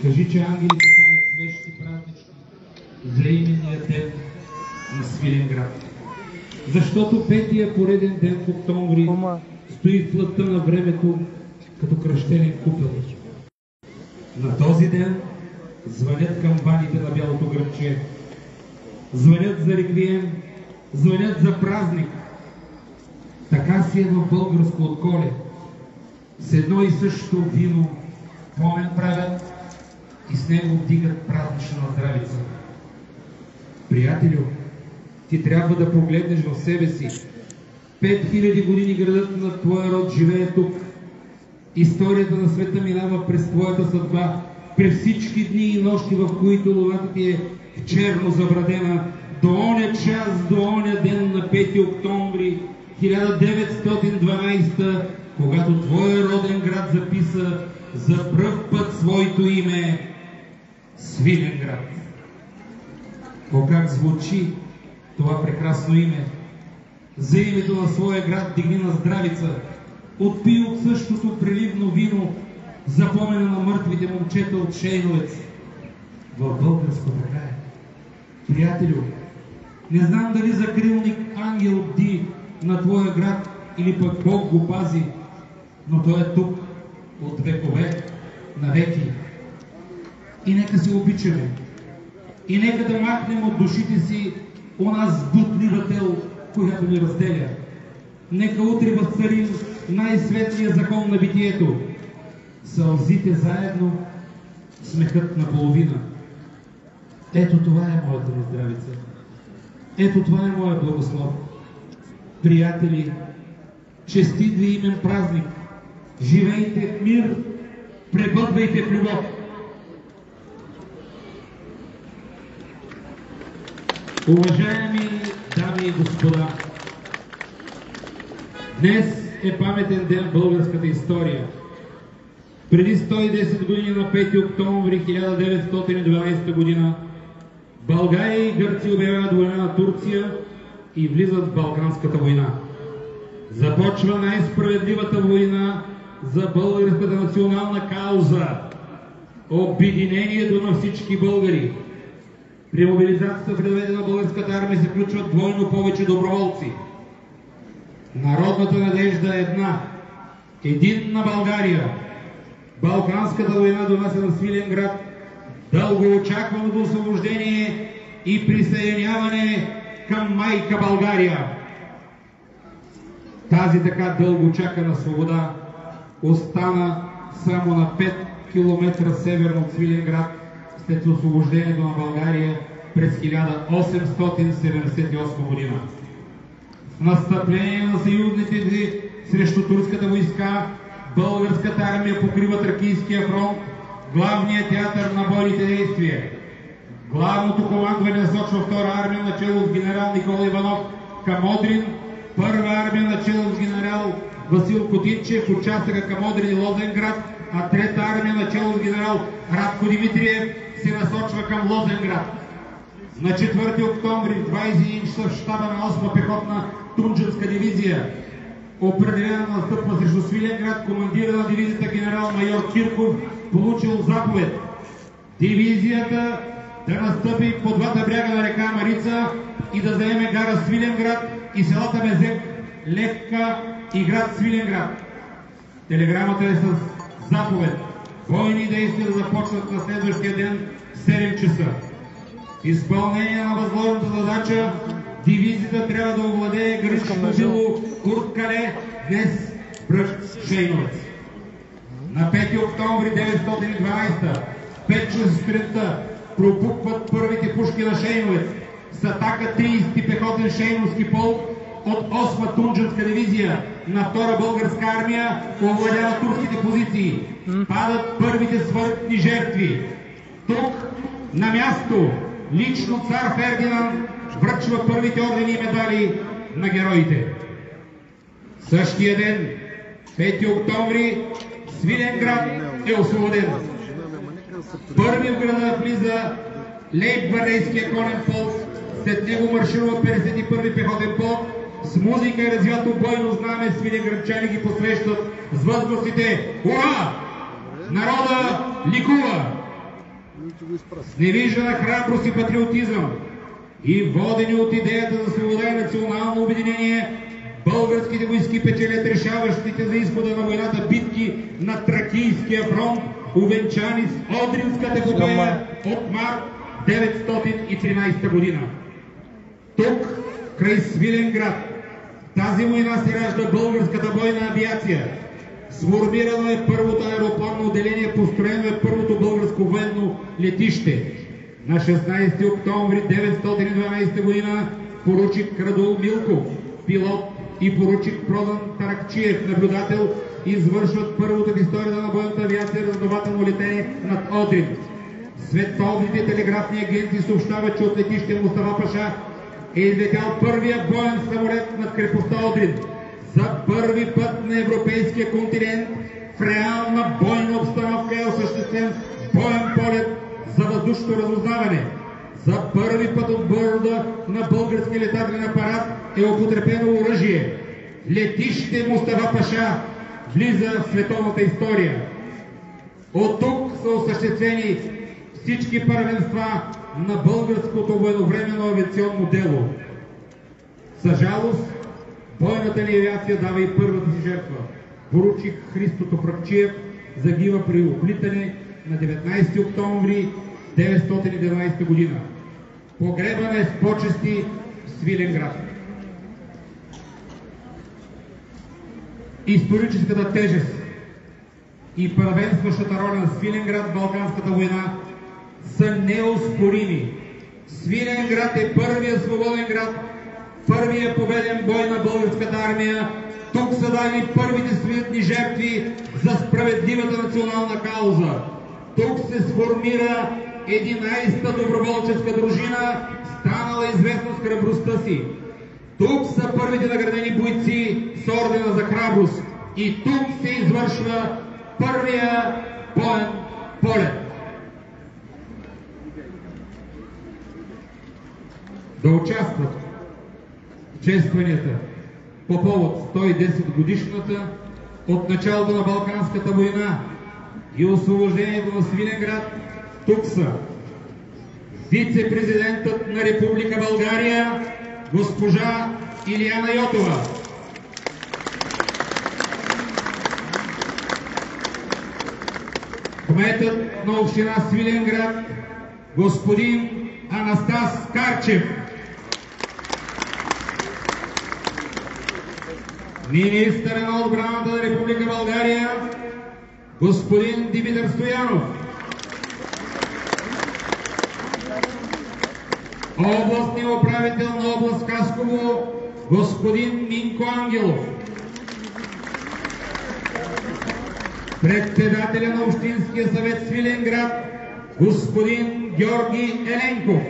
Кажи, че ангелите палят свещи празнични за именния ден на Свиленград. Защото петия пореден ден в октомври стои в плътта на времето като кръщелен купел. На този ден звънят камбаните на бялото гръбче. Звънят за реквием, звънят за празник. Така си е в българско отколе. С едно и също вино помен правят и с него вдигат празнична здравица. Приятелю, ти трябва да погледнеш в себе си. 5000 години градът на твоя род живее тук. Историята на света минава през твоята съдба, през всички дни и нощи, в които луната ти е в черно забрадена, до оня час, до оня ден на 5 октомври 1912, когато твоя роден град записа за пръв път своето име Свиленград. О, как звучи това прекрасно име! За името на своя град дигни на здравица, отпи от същото преливно вино, запомена на мъртвите момчета от Шейновец. В българско така е. Приятелю, не знам дали закрилник ангел бди на твоя град или пък Бог го пази, но той е тук от векове навеки. И нека се обичаме. И нека да махнем от душите си оназ бутлива тел, която ни разделя. Нека утре възцарим най-светлия закон на битието. Сълзите заедно, смехът наполовина. Ето това е моята здравица. Ето това е моя благослов. Приятели, честит ви имен празник. Живейте в мир, пребъдвайте в любов. Уважаеми дами и господа, днес е паметен ден в българската история. Преди 110 години на 5 октомври 1912 година България и Гърция обявяват война на Турция и влизат в Балканската война. Започва най-справедливата война за българската национална кауза – обединението на всички българи. При мобилизацията в редовете на българската армия се включват двойно повече доброволци. Народната надежда е една – единна България. Балканската война донася на Свиленград дългоочакваното освобождение и присъединяване към майка България. Тази така дълго чакана свобода остана само на 5 км северно от Свиленград след освобождението на България през 1878 година. В настъпление на съюзниците срещу турската войска, българската армия покрива Тракийския фронт, главният театър на бойните действия. Главното командване насочва втора армия начело с генерал Никола Иванов към Одрин, първа армия начело с генерал Васил Котинчев участъка към Одрин и Лозенград, а трета армия начело с генерал Радко Димитриев се насочва към Лозенград. На 4 октомври в 21 часа в щаба на 8-та пехотна Тунджанска дивизия, определена на настъпва срещу Свиленград, командира на дивизията генерал-майор Кирков получил заповед дивизията да настъпи по двата бряга на река Марица и да заеме гара Свиленград и селата Мезек, Левка и град Свиленград. Телеграмата е с заповед бойни действия да започнат на следващия ден в 7 часа. В изпълнение на възложената задача дивизията трябва да овладее граничното село Курткале, днес Бръст Шейновец. На 5 октомври 1912, 5 часа сутринта, пропукват първите пушки на Шейновец. С атака 30-ти пехотен Шейновски полк от 8-та Тунджанска дивизия на 2-та българска армия овладява турските позиции. Падат първите смъртни жертви. Тук, на място, лично цар Фердинанд връчва първите ордени и медали на героите. Същия ден, 5 октомври, Свиленград е освободен. Първи в града влиза лейб-гвардейския конен полк, след него марширува 51-ви пехотен полк. С музика и развято бойно знаме свиленградчани ги посрещат с възгласите: "Ура! Народа ликува!" С невиждана храброст и патриотизъм и водени от идеята за свобода и национално обединение, българските войски печелят решаващите за изхода на войната битки на Тракийския фронт, увенчани с Одринската епопея от март 913 година. Тук, край Свиленград, в тази война се ражда българската бойна авиация. Сформирано е първото аеропланно отделение, построено е първото българско военно летище. На 16 октомври 912 година поручик Радул Милков, пилот, и поручик Продан Таракчиев, наблюдател, извършват първото в историята на бойната авиация разузнавателно летение над Одрин. Световните телеграфни агенции съобщават, че от летище Мустафа Паша е излетял първия боен самолет над крепостта Одрин. За първи път на европейския континент в реална бойна обстановка е осъществен боен полет за въздушно разузнаване. За първи път от борда на български летателен апарат е употребено оръжие. Летище Мустафа Паша влиза в световната история. От тук са осъществени всички първенства на българското военновременно авиационно дело. За жалост, бойната ни авиация дава и първата си жертва. Поручик Христо Топракчиев загива при облитане на 19 октомври 911 година. Погребан е с почести в Свиленград. Историческата тежест и първенстващата роля на Свиленград в Балканската война са неоспорими. Свиленград е първият свободен град, първият победен бой на българската армия. Тук са дали първите смъртни жертви за справедливата национална кауза. Тук се сформира 11-та доброволческа дружина, станала известна с храбростта си. Тук са първите наградени бойци с ордена за храброст. И тук се извършва първия боен полет. Да участват в честванията по повод 110 годишната от началото на Балканската война и освобождението на Свиленград тук са вице-президентът на Република България госпожа Илияна Йотова, кметът на община Свиленград господин Анастас Карчев, министър на отбраната на Република България господин Димитър Стоянов, областният управител на област Хасково господин Минко Ангелов, председателя на Общинския съвет Свиленград господин Георги Еленков,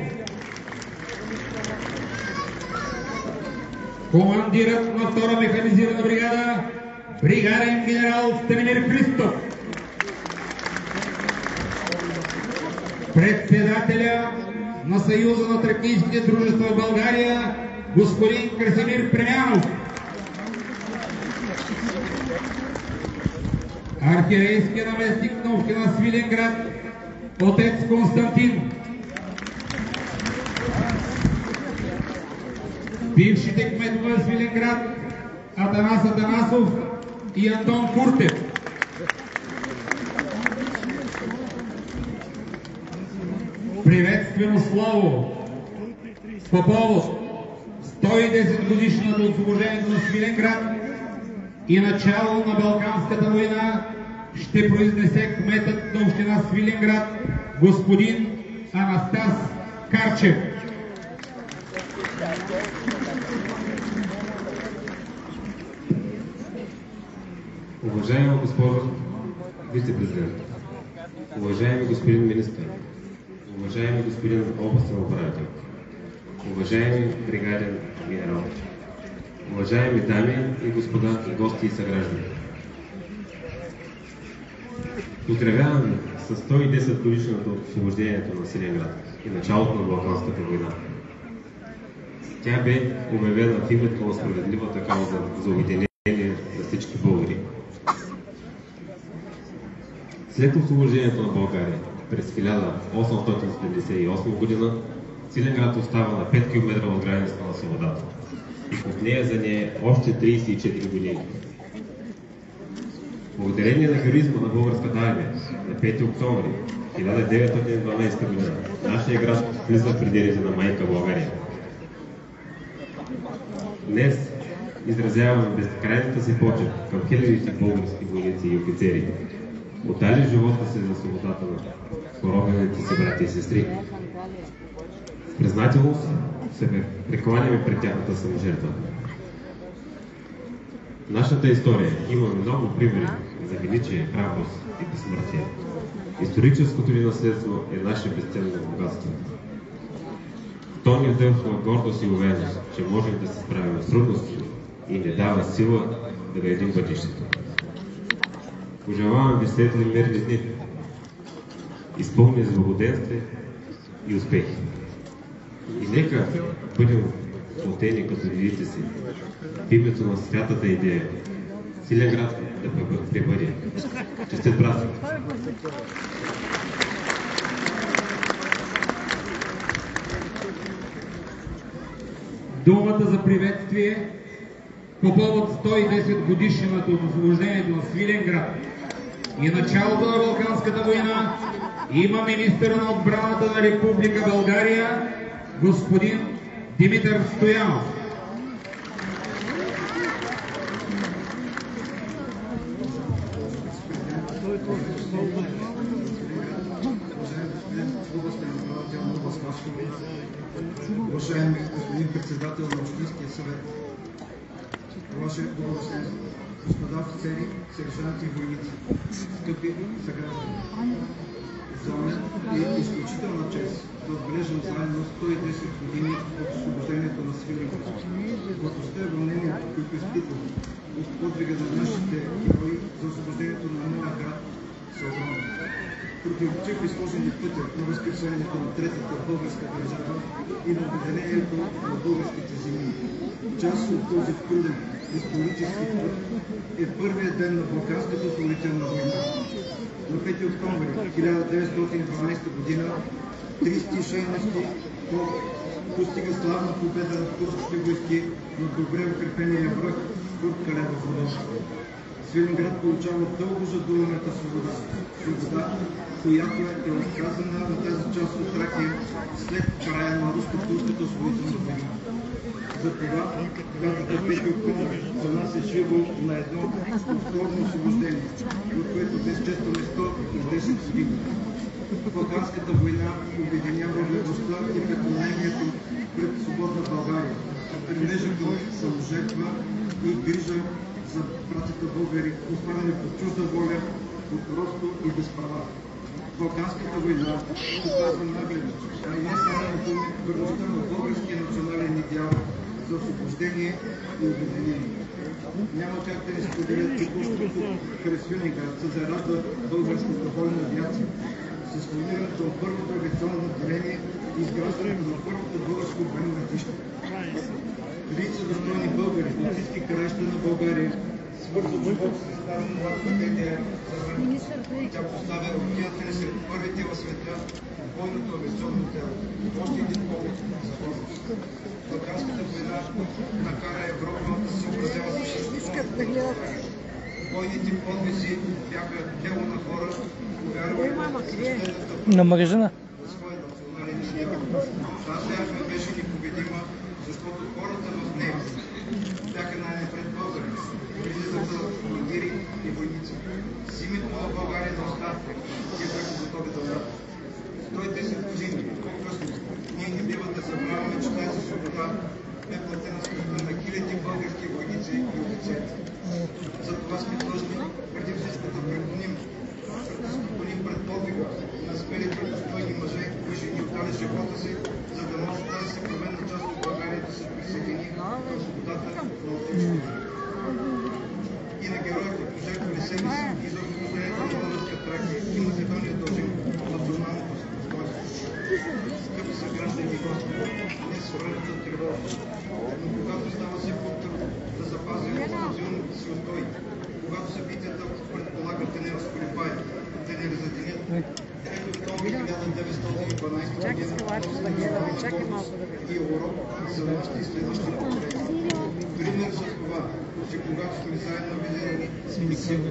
командирът на втора механизирана бригада бригаден генерал Станимир Христов, председателя на Съюза на тракийските дружества в България господин Красимир Премянов, архиерейския наместник на община Свиленград отец Константин, бившите кметове на Свиленград Атанас Атанасов и Антон Куртев, приветствено слово по повод 110 годишната от освобождението на Свиленград и начало на Балканската война ще произнесе кметът на община Свиленград господин Анастас Карчев. Уважаема госпожо вице-президент, уважаеми господин министър, уважаеми господин областен управител, уважаеми бригаден генерал, уважаеми дами и господа, гости и съграждани. Поздравяваме с 110 годишната от освобождението на Свиленград и началото на Балканската война. Тя бе обявена в името на справедливата кауза за обединение на всички българи. След освобождението на България през 1878 година Свиленград остава на 5 км от границата на свободата и под нея за нея още 34 години. Благодарение на героизма на българската армия на 5 октомври 1912 година нашия град влиза в пределите на майка България. Днес изразяваме безкрайната си почет към хилядите български войници и офицери, отдали живота си за свободата на поробените си брати и сестри. С признателност се прекланяме пред тяхната саможертва. В нашата история има много примери за величие, храброст и безсмъртие. Историческото ни наследство е наше безценно богатство. То ни вдъхва гордост и увереност, че можем да се справим с трудности и ни дава сила да градим бъдещето. Пожелавам ви светли мирни дни, изпълнени с благоденствие и успехи. И нека бъдем плотени като дедите си в името на святата идея. Свиленград да пребъде. Честит празник! Думата за приветствие по повод 110 годишнината от освобождението на Свиленград и началото на Балканската война има министър на отбраната на Република България господин Димитър Стоянов. Уважаеми господин председател на Общинския съвет, Ваше Благословение, господа офицери, сержанти и войници, скъпи съграждани, за мен е изключителна чест да отбележим заедно 110 години от освобождението на Свиленград. Гордостта и вълнението, които изпитвам от подвига на нашите герои за освобождението на моя град, са огромни. Противоречив изложени пътя на възкресението на Третата българска държава и на обединението на българските земи. Част от този труден исторически път е първият ден на Балканската освободителна война. На 5 октомври 1912 година 36-ти полк постига славна победа над турските войски на добре укрепения връх Турк Калева Водош. Свиленград получава дълго жадуваната свобода, която е отказана на тази част от Тракия след края на руско-турската освободителна война. Затова датата 5 октомври за нас е живо на едно повторно освобождение, от което днес честваме 110 години. Балканската война обединява верността и преклонението пред свободна България, стремежа към саможертва и грижа за братята българи, останали под чужда воля, под робство и без права. Балканската война показва нагледно, а и не само на верността на българския национален идеал за освобождение и обединение. Няма как да не споделят текущото през Свиленград се заражда българската бойна авиация с формирането на първото авиационно отделение и изграждането на първото българско военно летище. Редица достойни българи от всички краища на България свързват живота си с тази нова трагедия за време. Тя поставя родината ни сред първите в света бойното авиационно дело. Още един повод за гордост. Балканската война накара Европа да се съобразява с всичко. Бойните подвизи бяха дело на хора, повярвали на магазина. своя национален идеал. Тази армия беше непобедима, защото хората в нея бяха най-напред българи, излизаха командири и войници. С името на България на оставка и бяха готови да умрат. 110 години по-късно ние не бива да забравяме, че тази свобода е платена с кръвта на хиляди български войници и офицери. Затова сме длъжни преди всичко да преклоним пред подвига на смелите достойни мъже и жени, отдали живота си, за да може тази съвременна част от България да се присъедини към свободата на отечеството. И на героите, пожертвали себе си и за освобождението на Българска Тракия и Македония дължим националното си достоинство. Скъпи съграждани и гости, днес времето е тревожно, но когато става все по-трудно да запазим националните си устои, когато събитията предполагат да не разколебаят, да не разединят, 3 октомври и урок за нашите и следващи поколения. Пример за това, че когато сме заедно обединени, сме силни.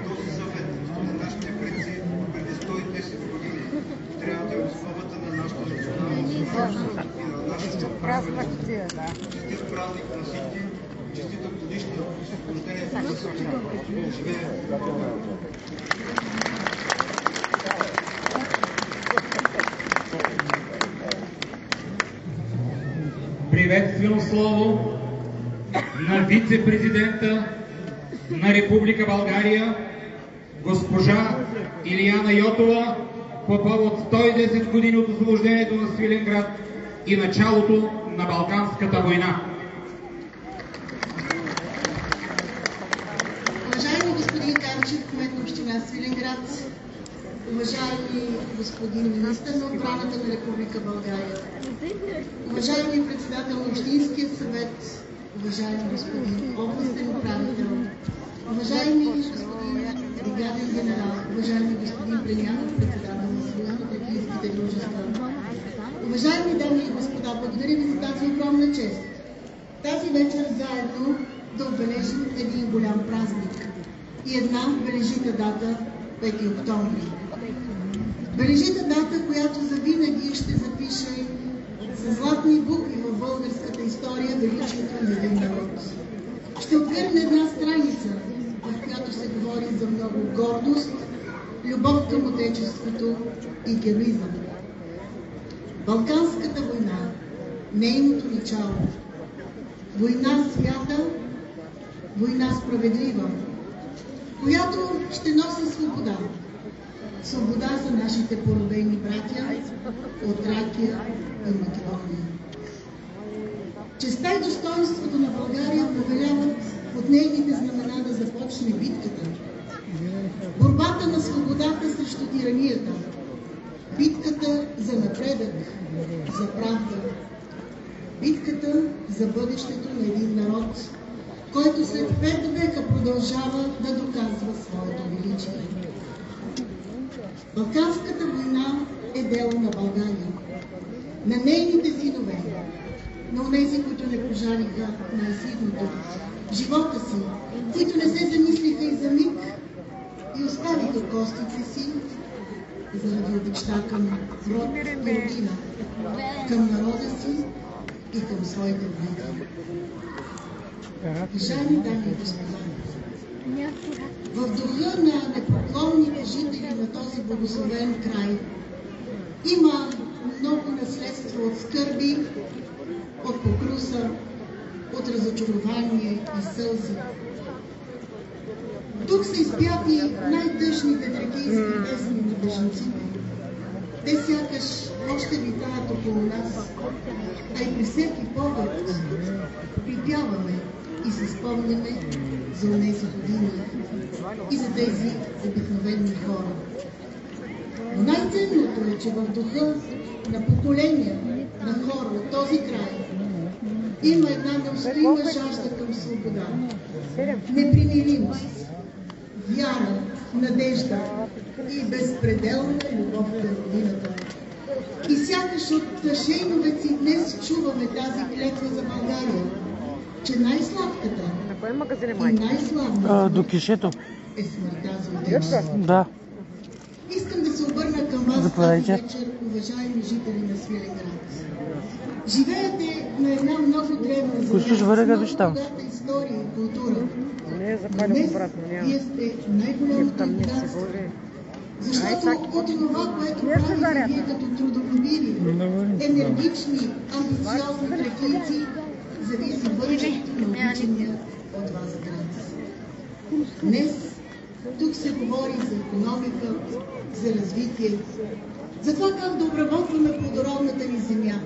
Този съвет на нашите предци преди 110 години трябва да е основата на нашата национална сигурност и на нашата правилност. Честит празник на всички, честита годишна освобождение за всички. Живее България! Приветствено слово на вице-президента на Република България госпожа Илияна Йотова по повод 110 години от освобождението на Свиленград и началото на Балканската война. Уважаеми господин Карчев, кмет на община Свиленград, уважаеми господин министър на отбраната на Република България, уважаеми председател на Общинския съвет, уважаеми господин областен управител, уважаеми господин бригаден генерал, уважаеми господин Премиянов, председател на Съюза на тракийските дружества, уважаеми дами и господа, благодаря ви за тази огромна чест. Тази вечер заедно да отбележим един голям празник и една бележита дата, 5 октомври. Бележита дата, която завинаги ще запише със златни букви в българската история величието на един народ. Ще отвърне една страница, в която се говори за много гордост, любов към отечеството и героизъм. Балканската война, нейното начало. Война свята, война справедлива, която ще носи свобода. Свобода за нашите поробени братя от Тракия и Македония. Честта и достоинството на България повеляват от нейните знамена да започне битката. Борбата на свободата срещу тиранията. Битката за напредък, за правда. Битката за бъдещето на един народ, който след 5 века продължава да доказва своето величие. Балканската война е дело на България, на нейните синове, на онези, които не пожалиха най-ситното живота си, които не се замислиха и за миг и оставиха костите си заради обичта към род и родина, към народа си и към своите близки. Уважаеми дами и господа, в духа на непоклонните жители на този благословен край има много наследство от скърби, от покруса, от разочарование и сълзи. Тук са изпяти най-тъжните тракийски песни на бежанците. Те сякаш още витаят около нас, а и при всеки поглед припяваме и се спомняме за онези години и за тези обикновени хора. Но най-ценното е, че в духа на поколения на хора от този край има една неустоима жажда към свобода, непримиримост, вяра, надежда и безпределна любов към родината. И сякаш от шейновеци днес чуваме тази клетва за България, че най-сладката и най-славната До кишето. е смъртта за отечеството. Да. Искам да се обърна към вас тази вечер, уважаеми жители на Свиленград. Живеете на една много древна земя, с много богата история и култура. Но днес вие сте най-голямото богатство. Защото от това, което правите вие като трудолюбиви, енергични, амбициозни тракийци, зависи бъдещето на обичания от вас град. Днес тук се говори за икономика, за развитие, за това как да обработваме плодородната ни земя,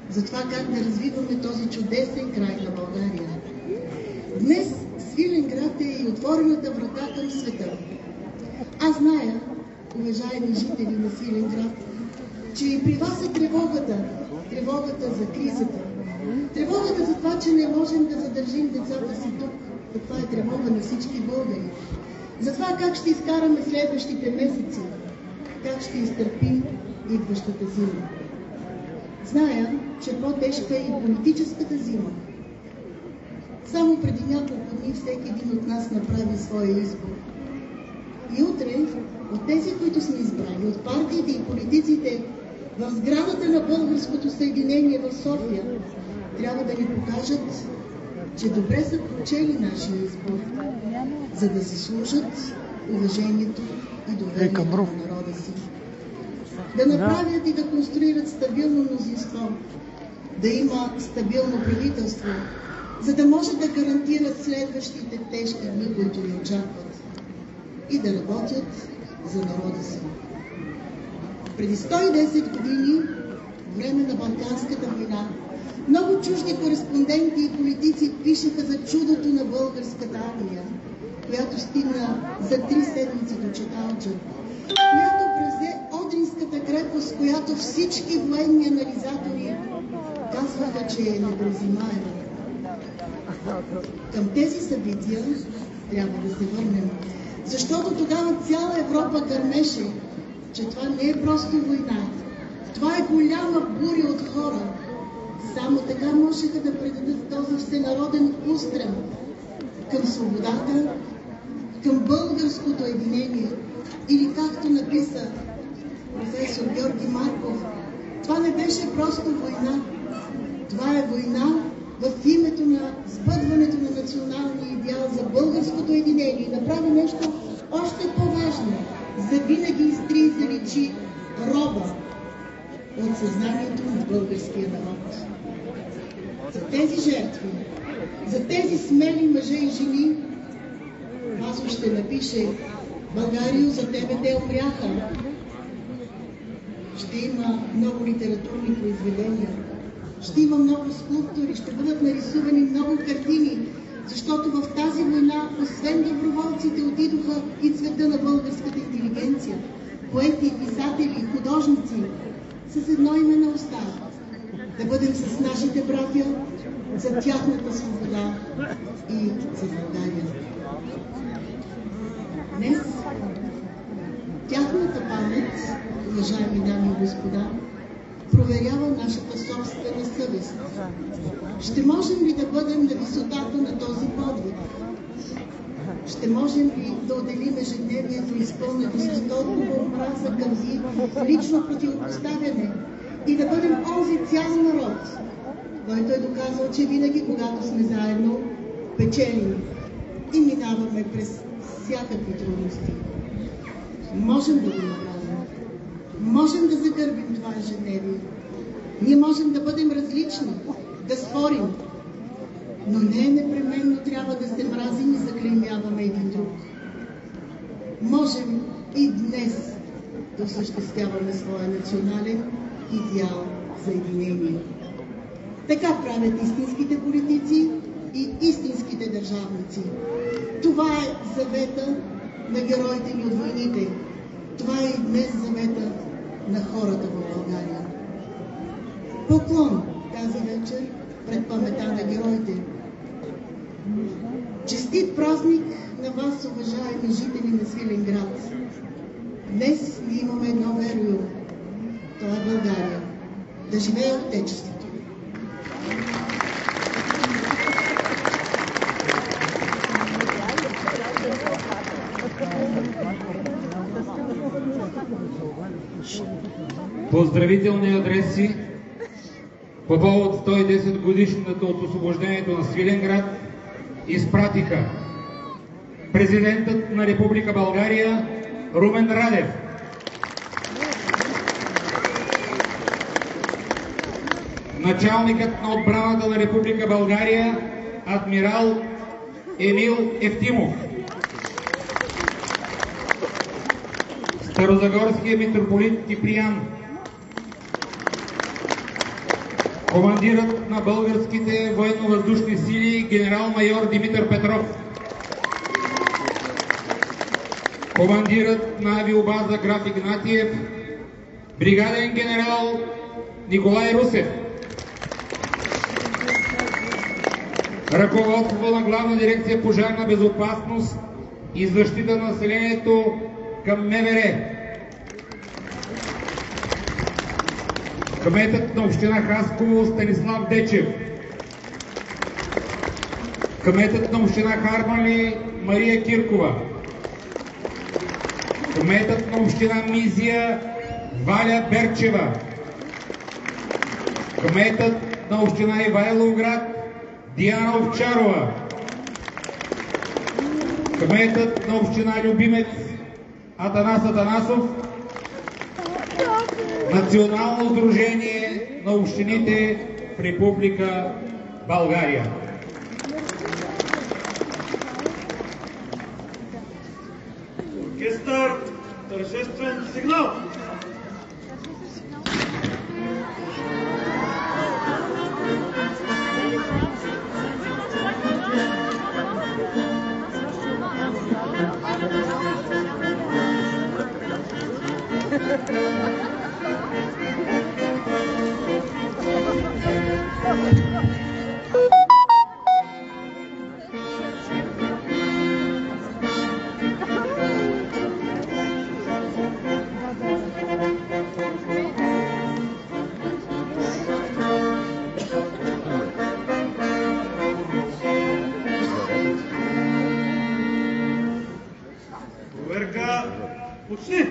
за това как да развиваме този чудесен край на България. Днес Свиленград е и отворената врата към света. Аз зная, уважаеми жители на Свиленград, че и при вас е тревогата за кризата, тревогата за това, че не можем да задържим децата си тук. Това е тревога на всички българи. За това как ще изкараме следващите месеци. как ще изтърпим идващата зима. Зная, че по-тежка е и политическата зима. Само преди няколко дни всеки един от нас направи своя избор. И утре от тези, които сме избрали, от партиите и политиците в сградата на Българското съединение в София, трябва да ни покажат, че добре са прочели нашия избор, за да заслужат уважението и доверието на народа си. Да направят и да конструират стабилно мнозинство, да има стабилно правителство, за да може да гарантират следващите тежки дни, които ни очакват, и да работят за народа си. Преди 110 години, време на Балканската война, много чужди кореспонденти и политици пишеха за чудото на българската армия, която стигна за 3 седмици до Чаталджа, която превзе Одринската крепост, която всички военни анализатори казваха, че е невразимаема. Към тези събития трябва да се върнем, защото тогава цяла Европа гърмеше, че това не е просто война. Това е голяма буря от хора. Само така можеха да предадат този всенароден устрем към свободата, към българското единение. Или както написа професор Георги Марков, това не беше просто война. Това е война в името на сбъдването на националния идеал за българското единение. И направи нещо още по-важно. Завинаги изтри и заличи роба от съзнанието на българския народ. За тези жертви, за тези смели мъже и жени, Васо ще напише: Българио, за тебе те умряха. Ще има много литературни произведения, ще има много скулптури, ще бъдат нарисувани много картини, защото в тази война, освен доброволците, отидоха и цвета на българската интелигенция, поети, писатели, художници, с едно име на уста: да бъдем с нашите братя за тяхната свобода и за България. Днес тяхната памет, уважаеми дами и господа, проверява нашата собствена съвест. Ще можем ли да бъдем на висотата на този подвиг? Ще можем ли да отделим ежедневието, изпълнено с толкова омраза, кързи, лично противопоставяне и да бъдем онзи цял народ, който е доказал, че винаги, когато сме заедно, печелим и минаваме през всякакви трудности? Можем да го направим. Можем да загърбим това ежедневие. Ние можем да бъдем различни, да спорим, но не непременно трябва да се мразим и заклеймяваме един друг. Можем и днес да осъществяваме своя национален идеал за единение. Така правят истинските политици и истинските държавници. Това е завета на героите ни от войните. Това е и днес завета на хората в България. Поклон тази вечер пред памета на героите. Честит празник на вас, уважаеми жители на Свиленград. Днес ние имаме едно верую. Това е България. Да живее Отечеството! Поздравителни адреси по повод 110 годишната от освобождението на Свиленград изпратиха президентът на Република България Румен Радев, началникът на отбраната на Република България адмирал Емил Евтимов, Старозагорския митрополит Киприян, командирът на българските военно-въздушни сили генерал-майор Димитър Петров, командирът на авиобаза Граф Игнатиев бригаден генерал Николай Русев, ръководство на Главна дирекция пожарна безопасност и защита на населението към МВР, кметът на община Хасково Станислав Дечев, кметът на община Харманли Мария Киркова, кметът на община Мизия Валя Берчева, кметът на община Ивайловград Диана Овчарова, кметът на община Любимец Атанас Атанасов, Национално сдружение на общините в Република България. Оркестър, тържествен сигнал! Проверка почти!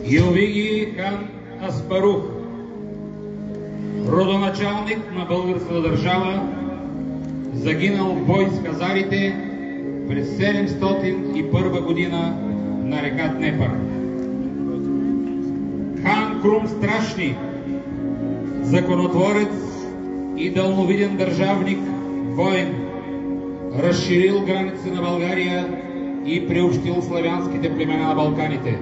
Йовиги хан Аспарух, родоначалник на българската държава, загинал в бой с хазарите през 701 година на река Днепър. Хан Крум Страшни, законотворец и дълновиден държавник, воин, разширил границите на България и приобщил славянските племена на Балканите.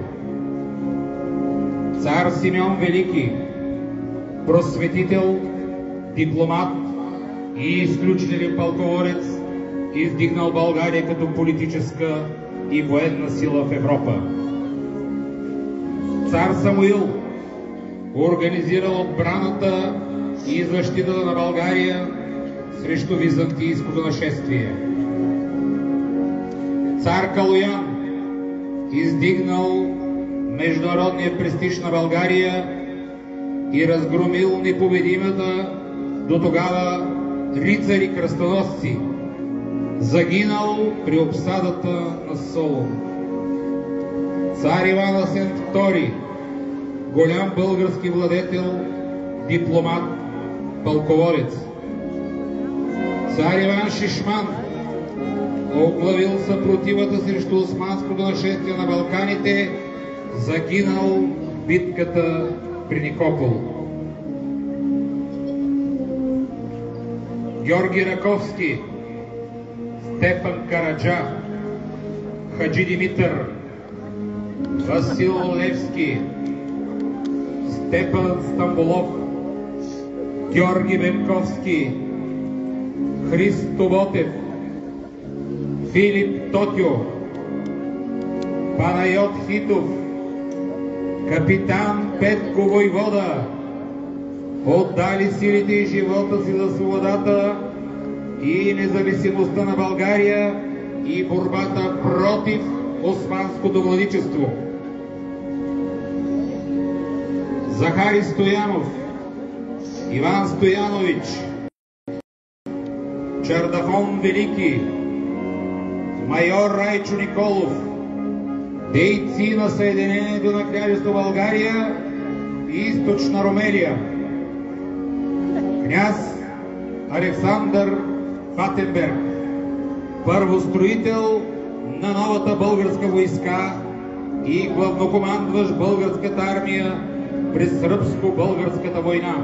Цар Симеон Велики, просветител, дипломат и изключителен пълководец, издигнал България като политическа и военна сила в Европа. Цар Самуил организирал отбраната и защитата на България срещу византийското нашествие. Цар Калоян издигнал международния престиж на България и разгромил непобедимата до тогава рицари кръстоносци, загинал при обсадата на Солун. Цар Иван Асен II, голям български владетел, дипломат, пълководец. Цар Иван Шишман оглавил съпротивата срещу османското нашествие на Балканите, загинал в битката при Никопол. Георги Раковски, Степан Караджа, Хаджи Димитър, Васил Левски, Степан Стамболов, Георги Бенковски, Христо Ботев, Филип Тотю, Панайот Хитов, капитан Петко Войвода, отдали силите и живота си за свободата и независимостта на България и борбата против османското владичество. Захари Стоянов, Иван Стоянович, Чардафон Велики, майор Райчо Николов, дейци на Съединението на Княжество България и Източна Румелия, княз Александър Фатенберг, първостроител на новата българска войска и главнокомандващ българската армия през сръбско-българската война.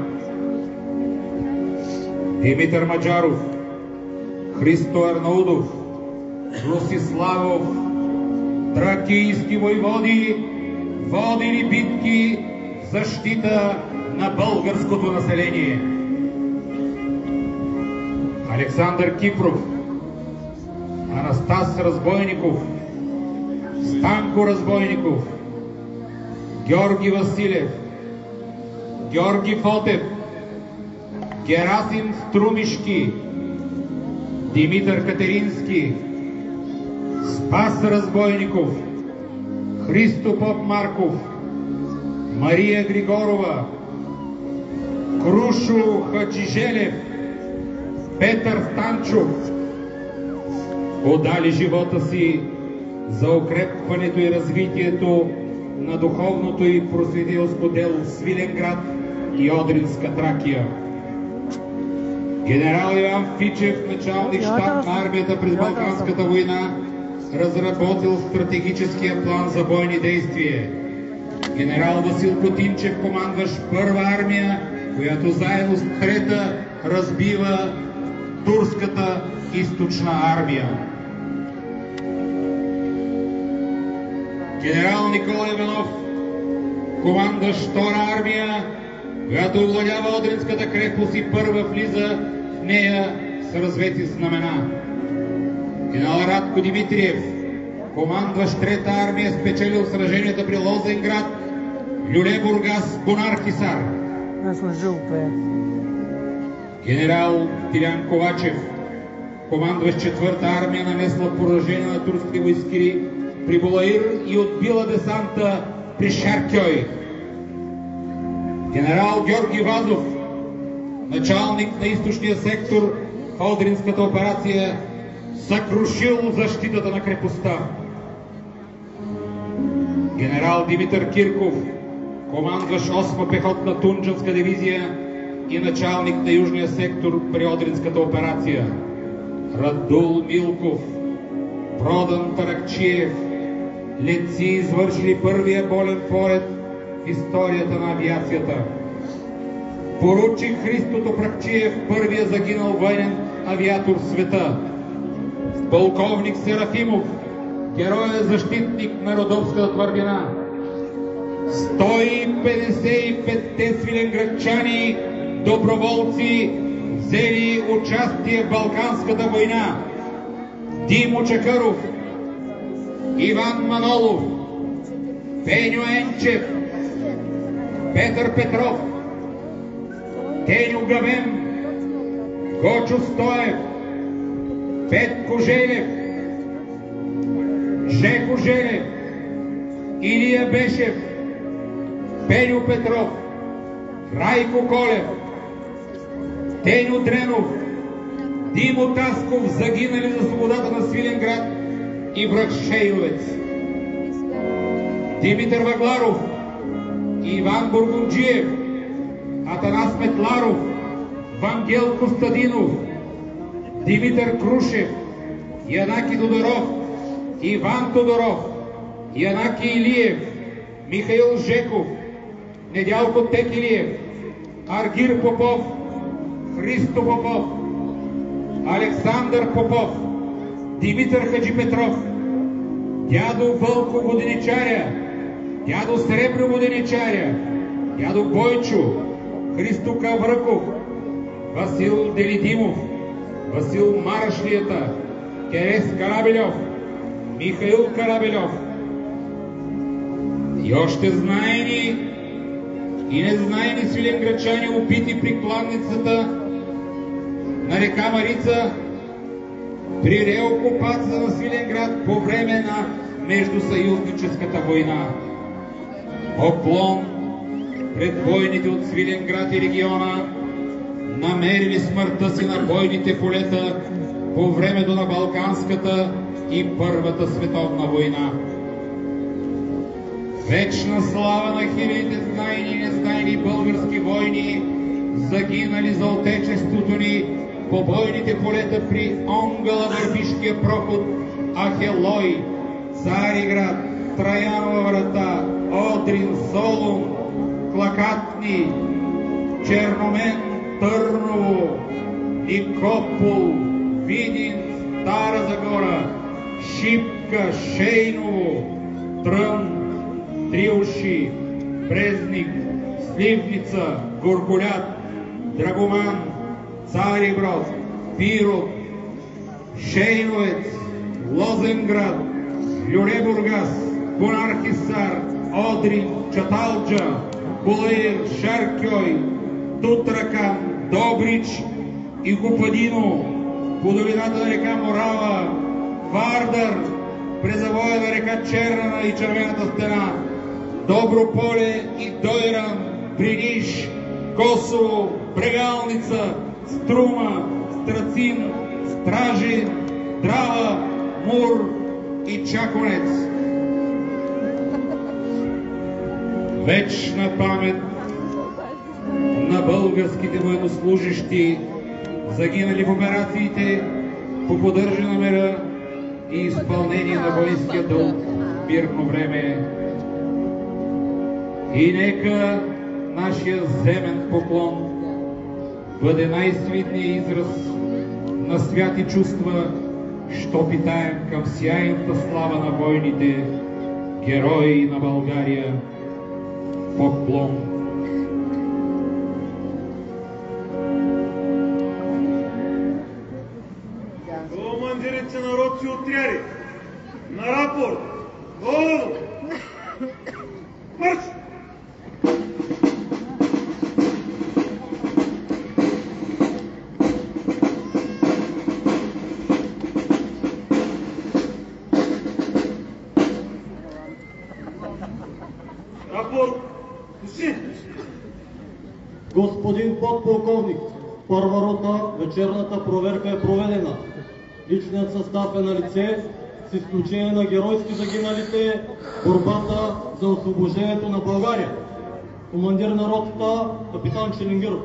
Димитър Маджаров, Христо Арнаудов, Русиславов, тракийски войводи, водили битки в защита на българското население. Александър Кипров, Анастас Разбойников, Станко Разбойников, Георги Василев, Георги Фотев, Герасим Струмишки, Димитър Катерински, Спас Разбойников, Христо Поп Марков, Мария Григорова, Крушо Хаджижелев, Петър Станчов отдали живота си за укрепването и развитието на духовното и просветителско дело в Свиленград и Одринска Тракия. Генерал Иван Фичев, началник щаб на армията през Балканската война, разработил стратегическия план за бойни действия. Генерал Васил Котинчев, командващ първа армия, която заедно с трета разбива турската източна армия. Генерал Никола Иванов, командващ втора армия, която овладява Одринската крепост и първа влиза в нея с развети знамена. Генерал Радко Димитриев, командващ трета армия, спечелил сраженията при Лозенград, Люлебургас, Бунар-Хисар. Генерал Тилян Ковачев, командващ четвърта армия, нанесла поражение на турските войски при Булаир и отбила десанта при Шаркьой. Генерал Георги Вазов, началник на източния сектор в Одринската операция, съкрушил защитата на крепостта. Генерал Димитър Кирков, командващ 8-ма пехотна Тунджанска дивизия и началник на южния сектор при Одринската операция. Радул Милков, Продан Таракчиев, летци извършили първия болен полет в историята на авиацията. Поручик Христо Топракчиев, първия загинал военен авиатор в света. Полковник Серафимов, героя защитник на Родопската твърдина. 155-те свиленградчани доброволци взели участие в Балканската война. Димо Чакъров, Иван Манолов, Пеньо Енчев, Петър Петров, Теню Гавен, Гочо Стоев, Петко Желев, Жеко Желев, Илия Бешев, Пеню Петров, Райко Колев, Теню Дренов, Димо Тасков, загинали за свободата на Свиленград и Връх Шейновец. Димитър Вагларов, Иван Бургунджиев, Атанас Метларов, Вангел Костадинов, Димитър Крушев, Янаки Тодоров, Иван Тодоров, Янаки Илиев, Михаил Жеков, Недялко Текилиев, Аргир Попов, Христо Попов, Александър Попов, Димитър Хаджипетров, дядо Вълко Воденичаря, дядо Сребро Воденичаря, дядо Бойчо, Христо Кавръков, Васил Делидимов, Васил Марашлията, Керес Карабелев, Михаил Карабелев и още знаени и незнайни свиленградчани, убити при кланницата на река Марица при реокупация на Свиленград по време на Междусъюзническата война. Поклон пред бойните от Свиленград и региона, намерили смъртта си на бойните полета по времето на Балканската и Първата световна война. Вечна слава на хилядите знайни и незнайни български войни, загинали за отечеството ни по бойните полета при Онгъла, Върбишкия проход, Ахелой, Цариград, Траянова врата, Одрин, Солун, Клакатни, Черномен, Търново, Никопол, Видин, Стара Загора, Шипка, Шейново, Трън, Триуши, Брезник, Сливница, Горголят, Драгоман, Цариброд, Пирот, Шейновец, Лозенград, Люлебургас, Бунар-Хисар, Одрин, Чаталджа, Пулаир, Шаркьой, Тутракан, Добрич и Купадино, по долината на река Морава, Вардар, през завоя на река Черна и Червената стена, Добро поле и Дойран, Приниш, Косово, Брегалница, Струма, Страцин, Стражин, Драва, Мур и Чаконец. Вечна памет на българските военнослужащи, загинали в операциите по поддържане на мира и изпълнение на воинския дълг в мирно време. И нека нашия земен поклон бъде най-свитният израз на святи чувства, що питаем към сияйната слава на войните, герои на България. Поклон! Командирите на роти отряди, на рапорт, голово! Марш! Рапорт! Господин подполковник, първа рота, вечерната проверка е проведена. Личният състав е на лице, с изключение на геройски загиналите в борбата за освобождението на България. Командир на ротата, капитан Челингиров.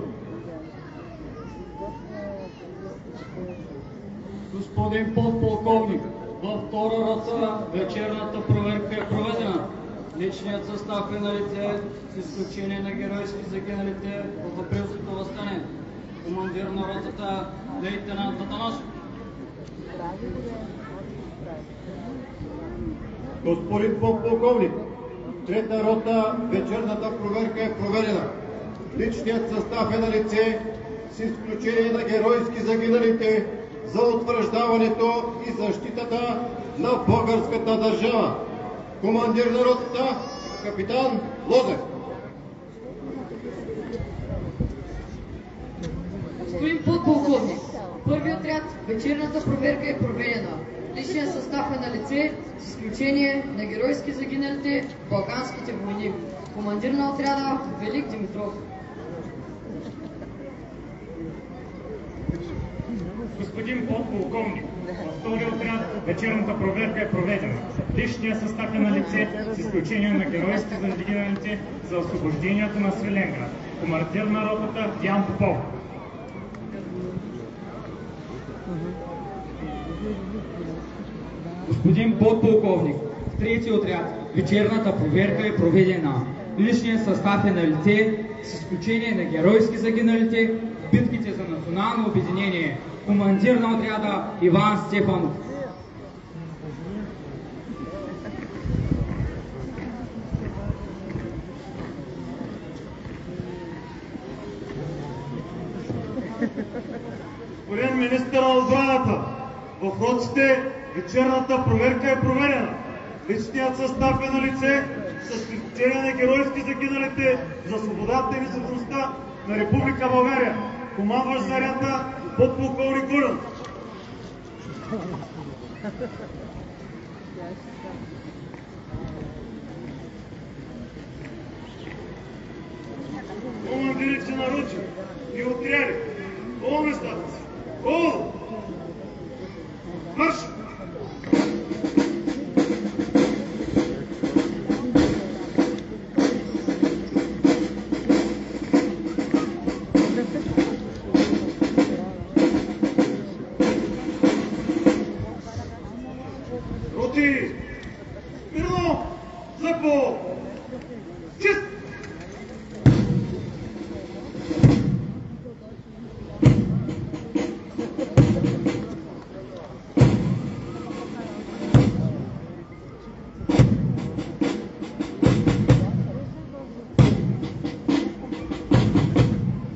Господин подполковник, във втора рота вечерната проверка е проведена. Личният състав е на лице, с изключение на геройски загиналите в априлското въстание. Командир на ротата, лейтенант Атанасов. Господин подполковник, трета рота, вечерната проверка е проведена. Личният състав е на лице, с изключение на геройски загиналите за утвърждаването и защитата на българската държава. Командир на ротата, капитан Лозев. Господин подполковник, първи отряд, вечерната проверка е проведена. Личният състав е на лице, с изключение на геройски загиналите в Балканските войни. Командир на отряда Велик Димитров. Господин подполковник, във втори отряд вечерната проверка е проведена. Личният състав е на лице, с изключение на геройски загиналите за освобождението на Свиленград. Командир на ротата Ян Попов. Господин подполковник, в трети отряд вечерната проверка е проведена. Личният състав е на лице, с изключение на геройски загиналите в битките за национално обединение. Командир на отряда Иван Стефанов. Господин министър на отбраната, в ротите вечерната проверка е проведена. Личният състав е на лице, с изключение на геройски загиналите за свободата и независимостта на Република България. Командващ заряда подполковник Гурен. Командирите на роти и отряди, о местата си, о! Марш! Роти! Мирно! Запо! Чист!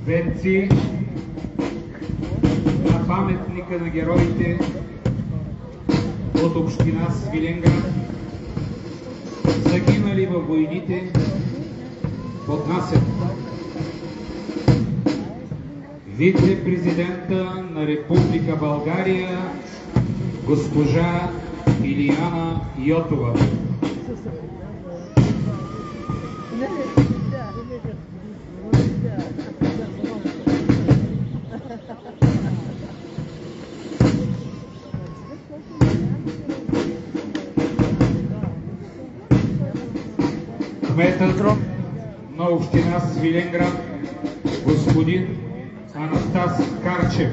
Верци на паметника на героите от община Свиленград, загинали във войните поднасят вице-президента на Република България госпожа Илияна Йотова. Кметът на община Свиленград господин Анастас Карчев.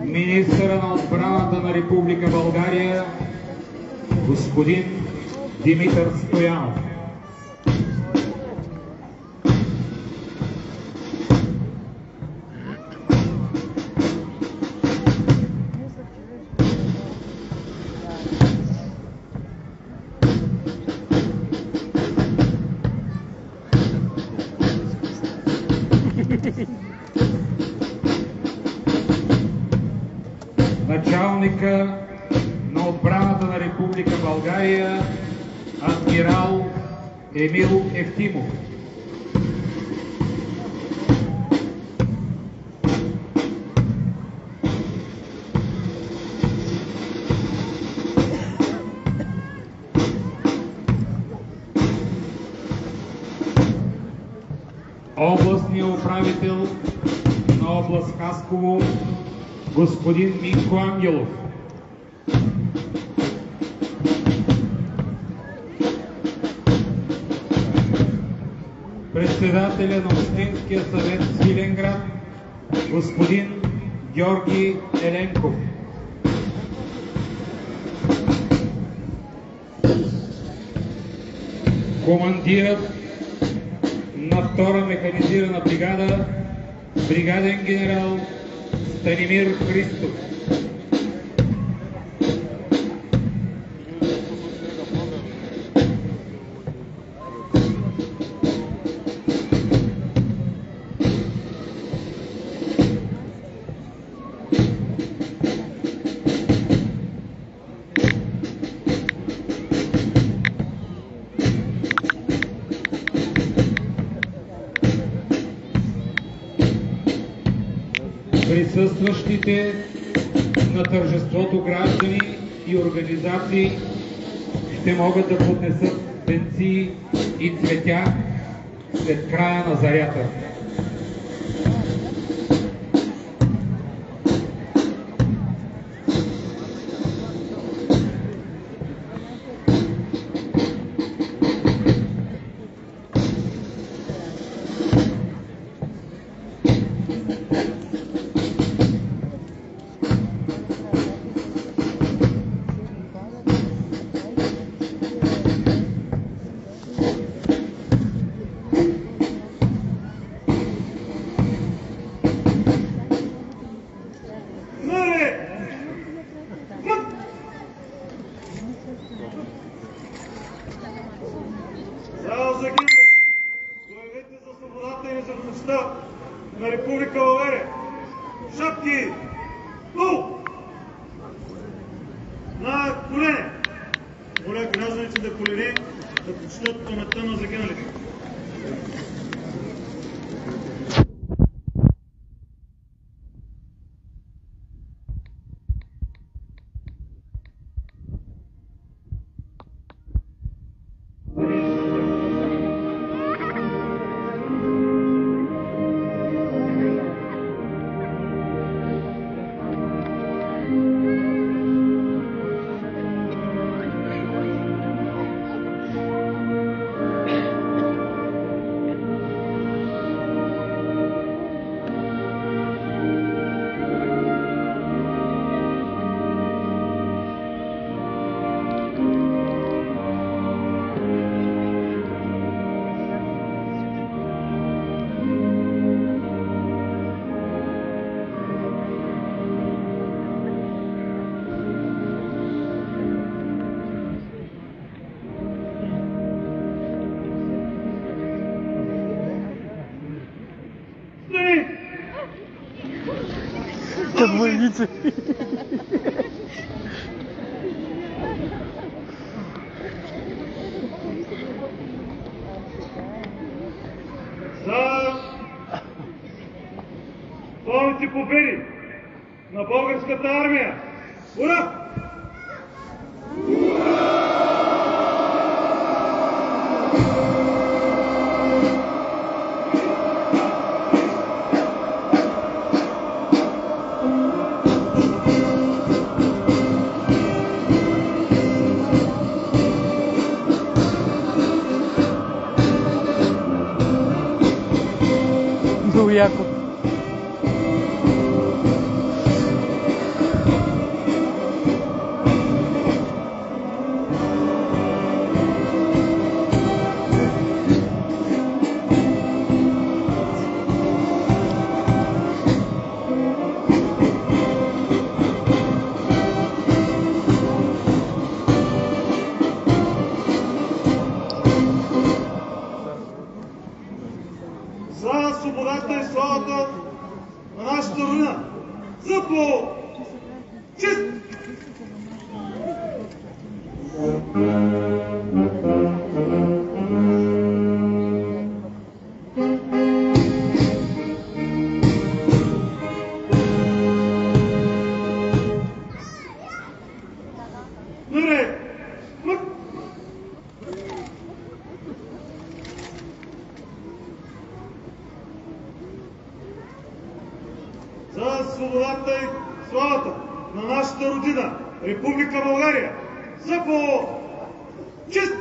Министъра на отбраната на Република България господин Димитър Стоянов. Началника на отбраната на Република България адмирал Емил Евтимов. Областният управител на област Хасково господин Минко Ангелов. Председателя на Общинския съвет Свиленград господин Георги Еленков. Командирът на втора механизирана бригада бригаден генерал Станимир Христов. Присъстващите на тържеството граждани и организации ще могат да поднесат венци и цветя след края на зарята. На Република България. Шапки! Долу! На колене! Моля гражданите да колени, да почитат паметта на загиналите. Викат войници. За славните победи на българската армия! Ура! Много яко. За свободата и славата на нашата родина! За по чест! Наред! Мък! За свободата и славата на нашата родина, Република България! За по чест!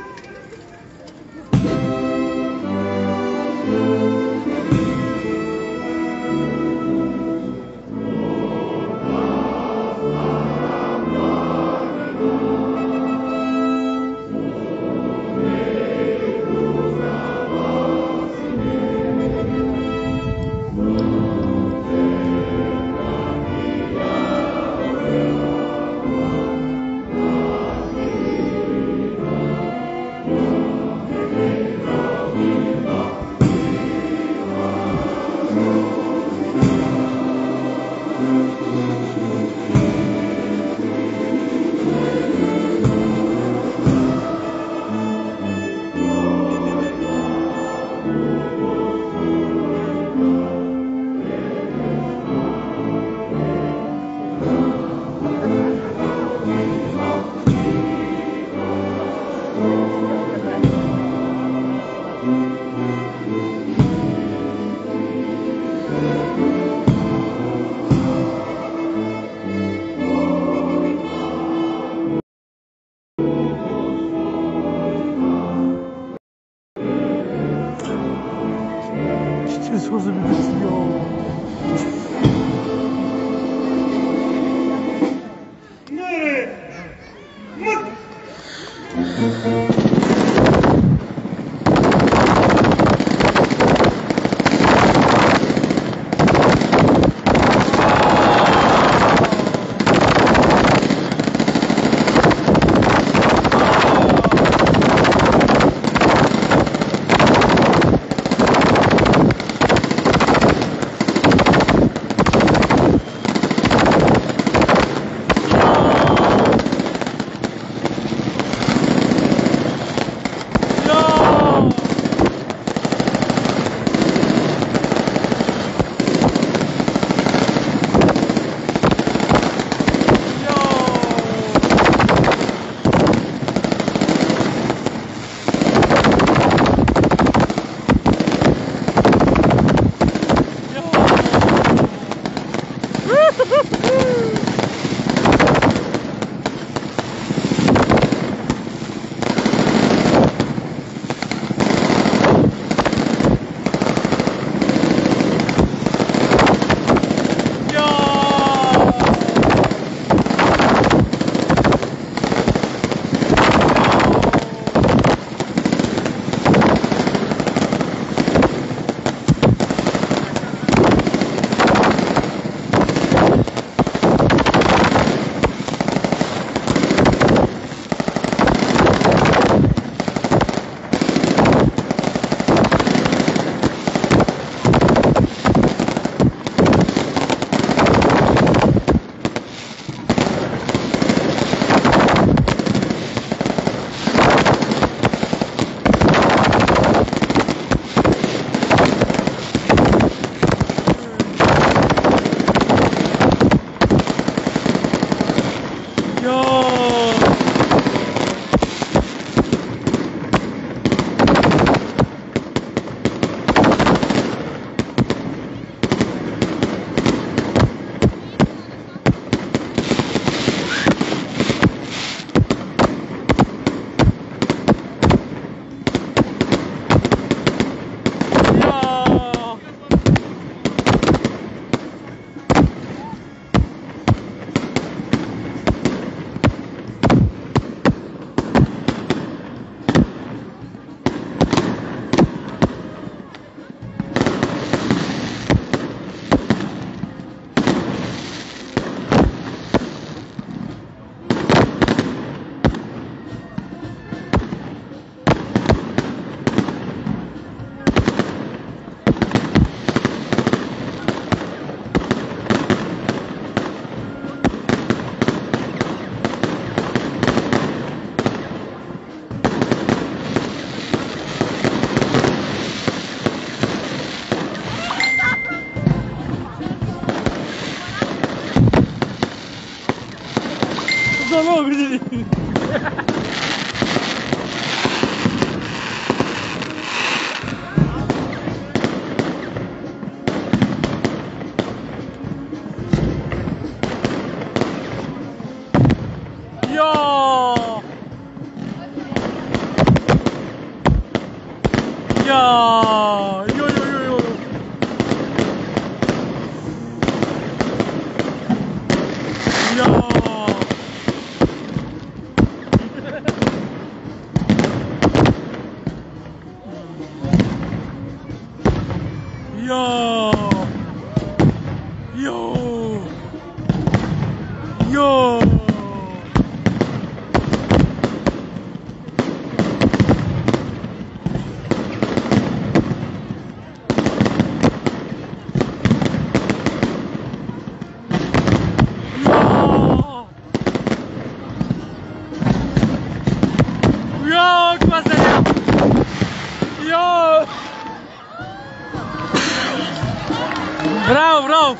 За много години. Bravo, bravo!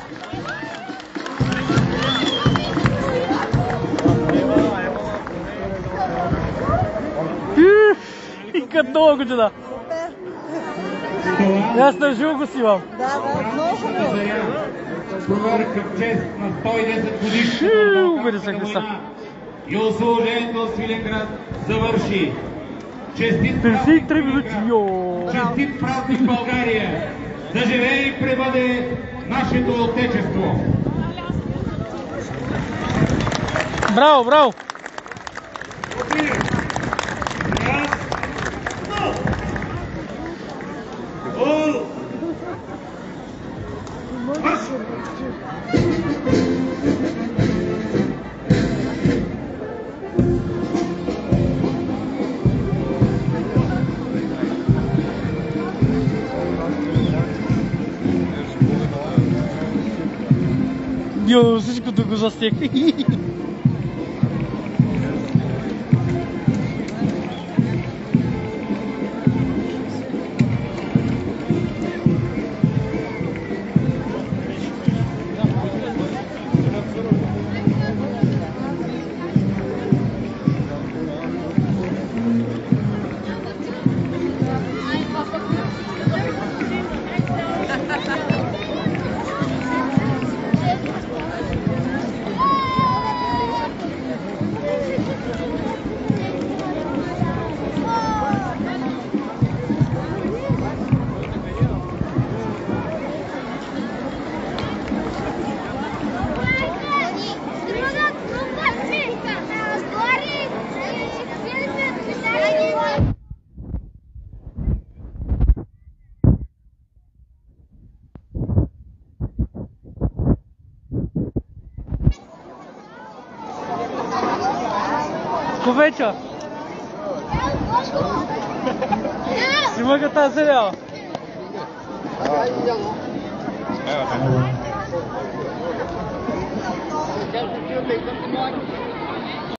И като година! Аз на живо го снимам. Да, много хубаво. Проверка в чест на 110 годишната война и освобождението от Свиленград завърши. Честит празник България! Да живее и пребъде нашето отечество! Браво, браво! Йо, всичкото го застекли. Ковеча! Снимай го тази сериал!